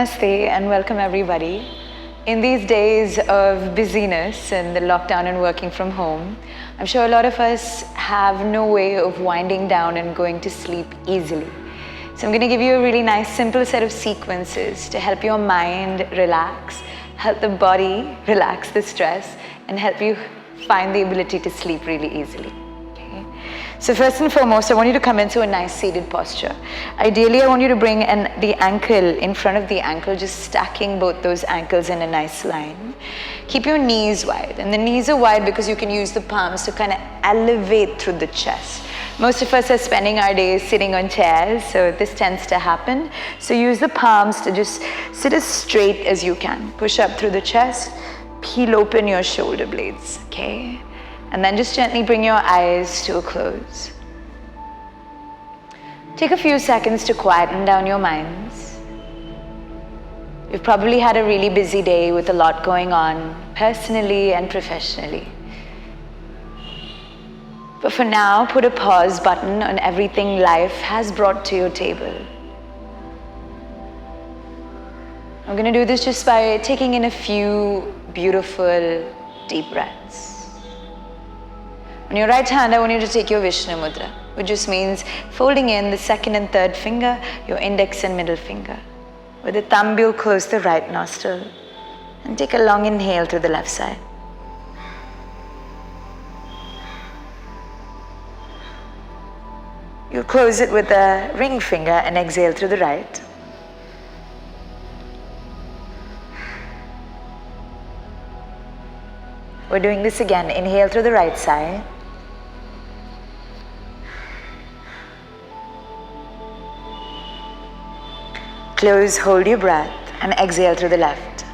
Namaste and welcome everybody. In these days of busyness and the lockdown and working from home, I'm sure a lot of us have no way of winding down and going to sleep easily. So I'm going to give you a really nice simple set of sequences to help your mind relax, help the body relax the stress, and help you find the ability to sleep really easily. So first and foremost, I want you to come into a nice seated posture. Ideally, I want you to bring the ankle in front of the ankle, just stacking both those ankles in a nice line. Keep your knees wide, and the knees are wide because you can use the palms to kind of elevate through the chest. Most of us are spending our days sitting on chairs, so this tends to happen. So use the palms to just sit as straight as you can. Push up through the chest, peel open your shoulder blades, okay? And then just gently bring your eyes to a close. Take a few seconds to quieten down your minds. You've probably had a really busy day with a lot going on, personally and professionally. But for now, put a pause button on everything life has brought to your table. I'm going to do this just by taking in a few beautiful, deep breaths. On your right hand, I want you to take your Vishnu Mudra, which just means folding in the second and third finger, your index and middle finger. With the thumb, you'll close the right nostril and take a long inhale through the left side. You'll close it with the ring finger and exhale through the right. We're doing this again. Inhale through the right side. Close, hold your breath, and exhale through the left.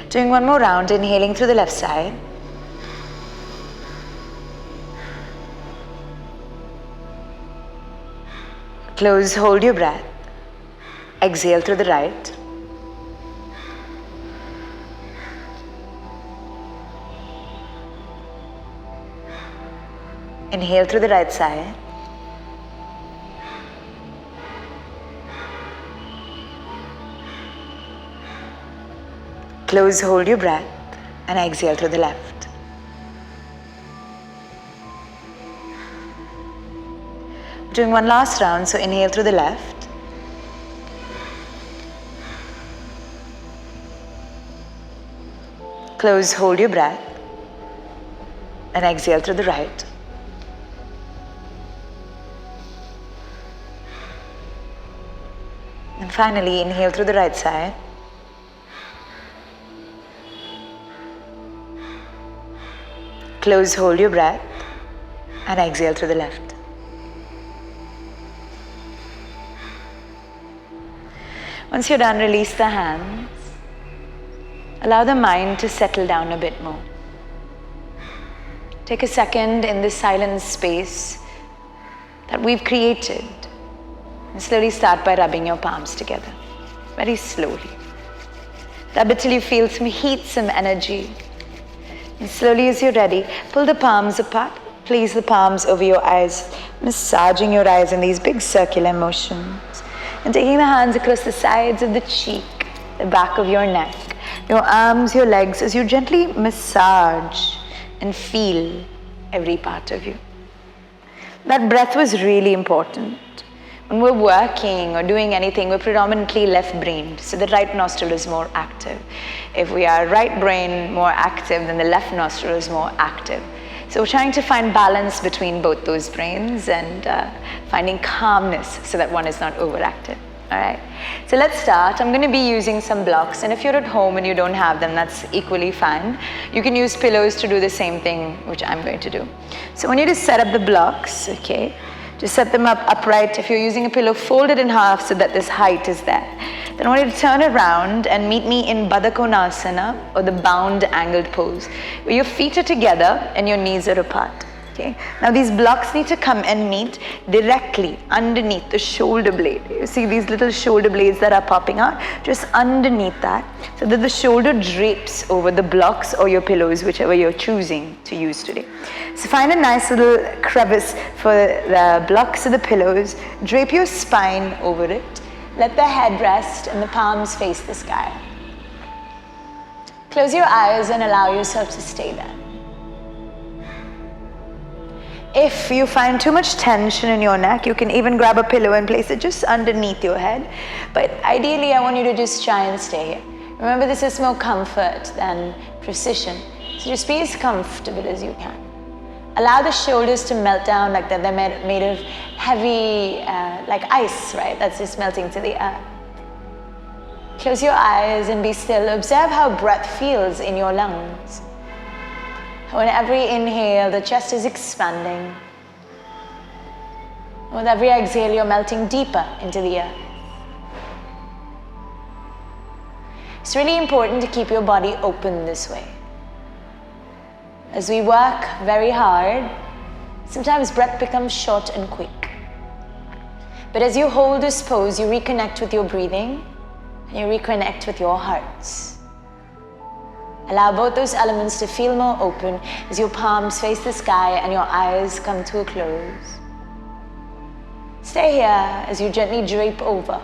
Doing one more round, inhaling through the left side. Close, hold your breath. Exhale through the right. Inhale through the right side. Close, hold your breath, and exhale through the left. Doing one last round, so inhale through the left. Close, hold your breath, and exhale through the right. And finally, inhale through the right side. Close, hold your breath, and exhale through the left. Once you're done, release the hands. Allow the mind to settle down a bit more. Take a second in this silent space that we've created. And slowly start by rubbing your palms together, very slowly. Rub it till you feel some heat, some energy. And slowly as you're ready, pull the palms apart. Place the palms over your eyes, massaging your eyes in these big circular motions. And taking the hands across the sides of the cheek, the back of your neck, your arms, your legs, as you gently massage and feel every part of you. That breath was really important. When we're working or doing anything, we're predominantly left-brained, so the right nostril is more active. If we are right brain more active, then the left nostril is more active. So we're trying to find balance between both those brains and finding calmness so that one is not overactive. All right, so let's start. I'm going to be using some blocks, and if you're at home and you don't have them, that's equally fine. You can use pillows to do the same thing, which I'm going to do. So I want you to set up the blocks, okay? Just set them up upright. If you're using a pillow, fold it in half so that this height is there. Then I want you to turn around and meet me in Bada Konasana, or the bound angled pose, where your feet are together and your knees are apart. Okay. Now these blocks need to come and meet directly underneath the shoulder blade. You see these little shoulder blades that are popping out? Just underneath that, so that the shoulder drapes over the blocks or your pillows, whichever you're choosing to use today. So find a nice little crevice for the blocks of the pillows, drape your spine over it, let the head rest and the palms face the sky. Close your eyes and allow yourself to stay there. If you find too much tension in your neck, you can even grab a pillow and place it just underneath your head. But ideally, I want you to just try and stay here. Remember, this is more comfort than precision. So just be as comfortable as you can. Allow the shoulders to melt down like they're made of heavy, like ice, right? That's just melting to the earth. Close your eyes and be still. Observe how breath feels in your lungs. On every inhale, the chest is expanding. With every exhale, you're melting deeper into the earth. It's really important to keep your body open this way. As we work very hard, sometimes breath becomes short and quick. But as you hold this pose, you reconnect with your breathing and you reconnect with your hearts. Allow both those elements to feel more open as your palms face the sky and your eyes come to a close. Stay here as you gently drape over,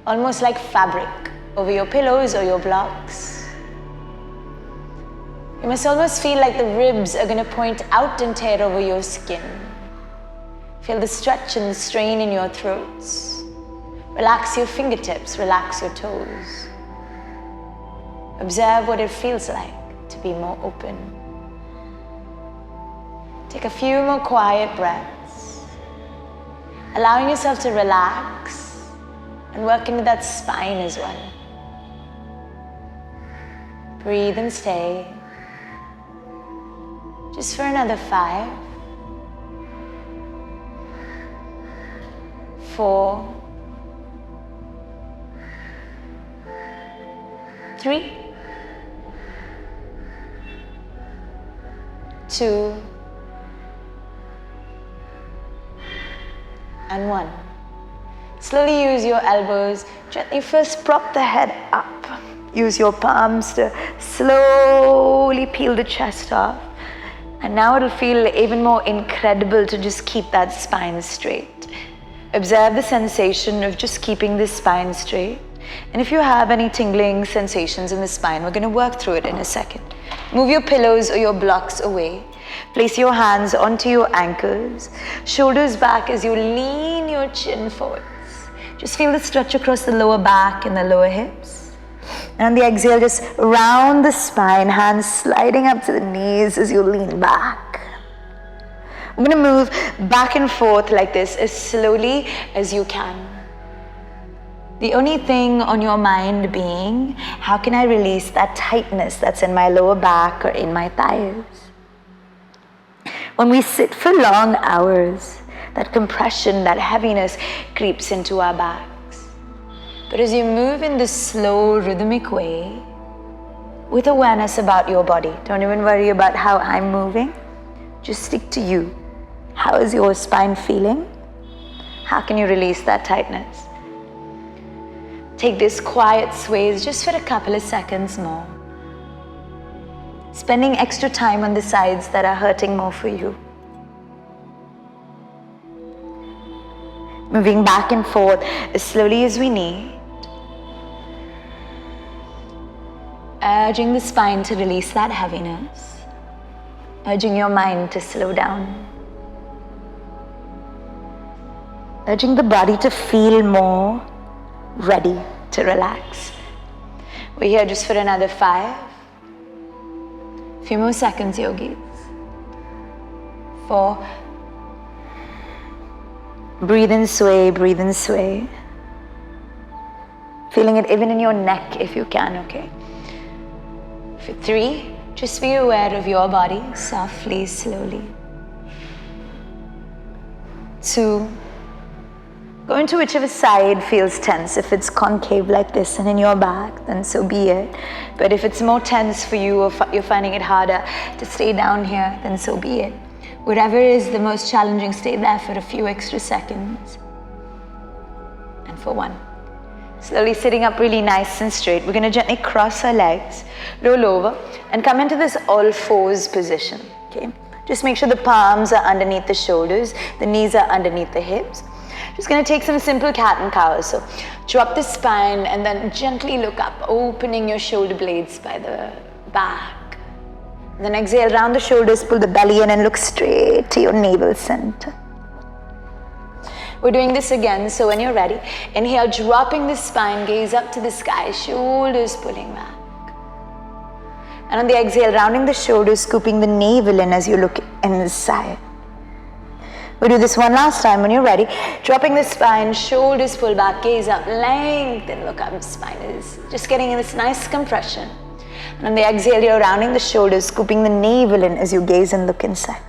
almost like fabric, over your pillows or your blocks. You must almost feel like the ribs are going to point out and tear over your skin. Feel the stretch and the strain in your throats. Relax your fingertips, relax your toes. Observe what it feels like to be more open. Take a few more quiet breaths, allowing yourself to relax and work into that spine as well. Breathe and stay. Just for another 5, 4, 3, 2, and 1. Slowly use your elbows. Gently first prop the head up. Use your palms to slowly peel the chest off. And now it'll feel even more incredible to just keep that spine straight. Observe the sensation of just keeping the spine straight. And if you have any tingling sensations in the spine, we're going to work through it in a second. Move your pillows or your blocks away. Place your hands onto your ankles. Shoulders back as you lean your chin forwards. Just feel the stretch across the lower back and the lower hips. And on the exhale, just round the spine, hands sliding up to the knees as you lean back. I'm going to move back and forth like this as slowly as you can. The only thing on your mind being, how can I release that tightness that's in my lower back or in my thighs? When we sit for long hours, that compression, that heaviness creeps into our backs. But as you move in this slow, rhythmic way, with awareness about your body, don't even worry about how I'm moving, just stick to you. How is your spine feeling? How can you release that tightness? Take this quiet sways just for a couple of seconds more. Spending extra time on the sides that are hurting more for you. Moving back and forth as slowly as we need. Urging the spine to release that heaviness. Urging your mind to slow down. Urging the body to feel more ready to relax. We're here just for another 5. Few more seconds, yogis. 4. Breathe and sway, breathe and sway. Feeling it even in your neck if you can, okay? For 3, just be aware of your body, softly, slowly. 2, go into whichever side feels tense. If it's concave like this and in your back, then so be it. But if it's more tense for you or you're finding it harder to stay down here, then so be it. Wherever is the most challenging, stay there for a few extra seconds. And for 1. Slowly sitting up really nice and straight. We're going to gently cross our legs, roll over, and come into this all fours position. Okay? Just make sure the palms are underneath the shoulders, the knees are underneath the hips. Just going to take some simple cat and cow. So drop the spine and then gently look up, opening your shoulder blades by the back. And then exhale, round the shoulders, pull the belly in and look straight to your navel center. We're doing this again, so when you're ready, inhale, dropping the spine, gaze up to the sky, shoulders pulling back. And on the exhale, rounding the shoulders, scooping the navel in as you look inside. We'll do this one last time. When you're ready, dropping the spine, shoulders pull back, gaze up, lengthen, look up. Spine is just getting in this nice compression. And on the exhale, you're rounding the shoulders, scooping the navel in as you gaze and look inside.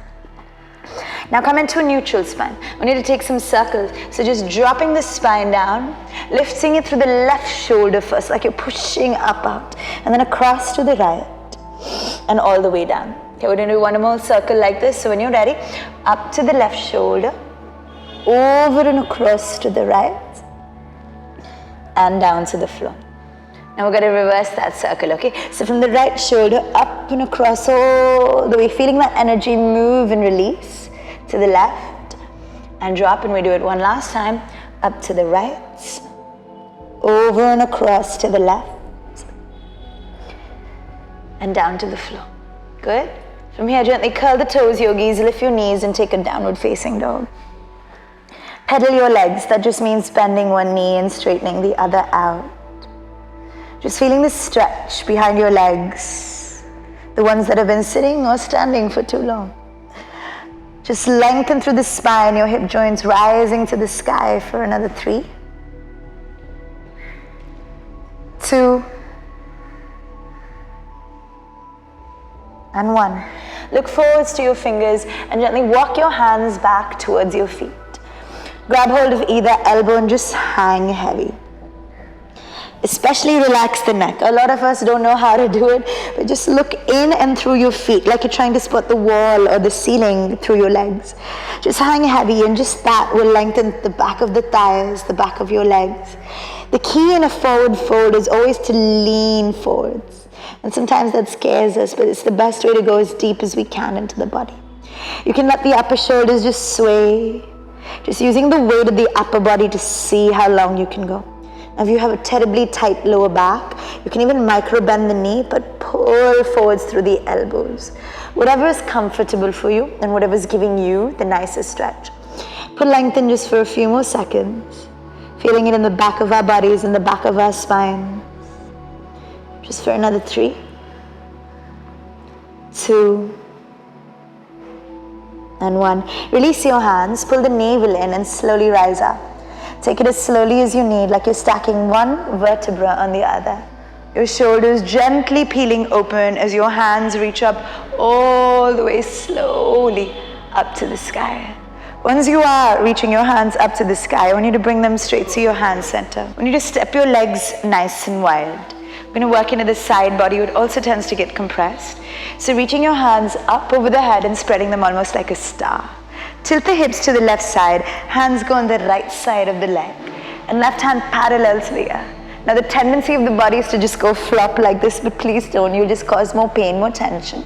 Now come into a neutral spine. We need to take some circles. So just dropping the spine down, lifting it through the left shoulder first, like you're pushing up out, and then across to the right, and all the way down. Okay, we're going to do one more circle like this. So when you're ready, up to the left shoulder, over and across to the right, and down to the floor. Now we're going to reverse that circle, okay? So from the right shoulder, up and across all the way, feeling that energy move and release. To the left, and drop, and we do it one last time. Up to the right, over and across to the left, and down to the floor. Good? From here, gently curl the toes, yogis, lift your knees, and take a downward facing dog. Pedal your legs. That just means bending one knee and straightening the other out. Just feeling the stretch behind your legs, the ones that have been sitting or standing for too long. Just lengthen through the spine, your hip joints rising to the sky for another 3, 2, and 1. Look forwards to your fingers and gently walk your hands back towards your feet. Grab hold of either elbow and just hang heavy. Especially relax the neck. A lot of us don't know how to do it, but just look in and through your feet, like you're trying to spot the wall or the ceiling through your legs. Just hang heavy, and just that will lengthen the back of the thighs, the back of your legs. The key in a forward fold is always to lean forwards. And sometimes that scares us, but it's the best way to go as deep as we can into the body. You can let the upper shoulders just sway, just using the weight of the upper body to see how long you can go. If you have a terribly tight lower back, you can even micro bend the knee, but pull forwards through the elbows. Whatever is comfortable for you and whatever is giving you the nicest stretch. Put length in just for a few more seconds, feeling it in the back of our bodies, in the back of our spines. Just for another 3, 2, and 1. Release your hands, pull the navel in, and slowly rise up. Take it as slowly as you need, like you're stacking one vertebra on the other. Your shoulders gently peeling open as your hands reach up all the way slowly up to the sky. Once you are reaching your hands up to the sky, I want you to bring them straight to your hand center. I want you to step your legs nice and wide. We're going to work into the side body, which also tends to get compressed. So reaching your hands up over the head and spreading them almost like a star. Tilt the hips to the left side, hands go on the right side of the leg, and left hand parallel to the ear. Now the tendency of the body is to just go flop like this, but please don't, you'll just cause more pain, more tension.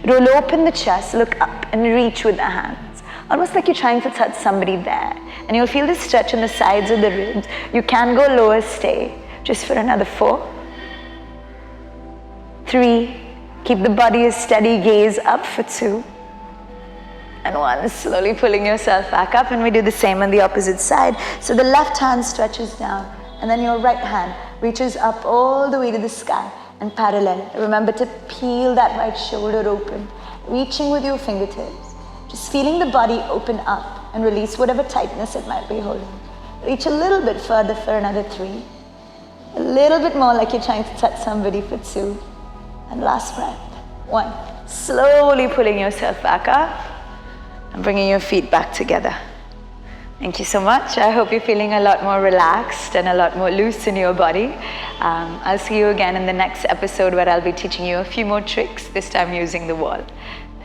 Roll open the chest, look up and reach with the hands, almost like you're trying to touch somebody there. And you'll feel the stretch on the sides of the ribs. You can go lower, stay, just for another 4, 3, keep the body a steady gaze up for 2, and 1, slowly pulling yourself back up, and we do the same on the opposite side. So the left hand stretches down, and then your right hand reaches up all the way to the sky and parallel. Remember to peel that right shoulder open, reaching with your fingertips, just feeling the body open up and release whatever tightness it might be holding. Reach a little bit further for another 3, a little bit more like you're trying to touch somebody for 2, and last breath, 1. Slowly pulling yourself back up and bringing your feet back together. Thank you so much. I hope you're feeling a lot more relaxed and a lot more loose in your body. I'll see you again in the next episode where I'll be teaching you a few more tricks, this time using the wall.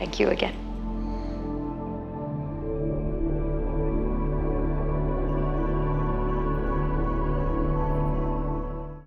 Thank you again.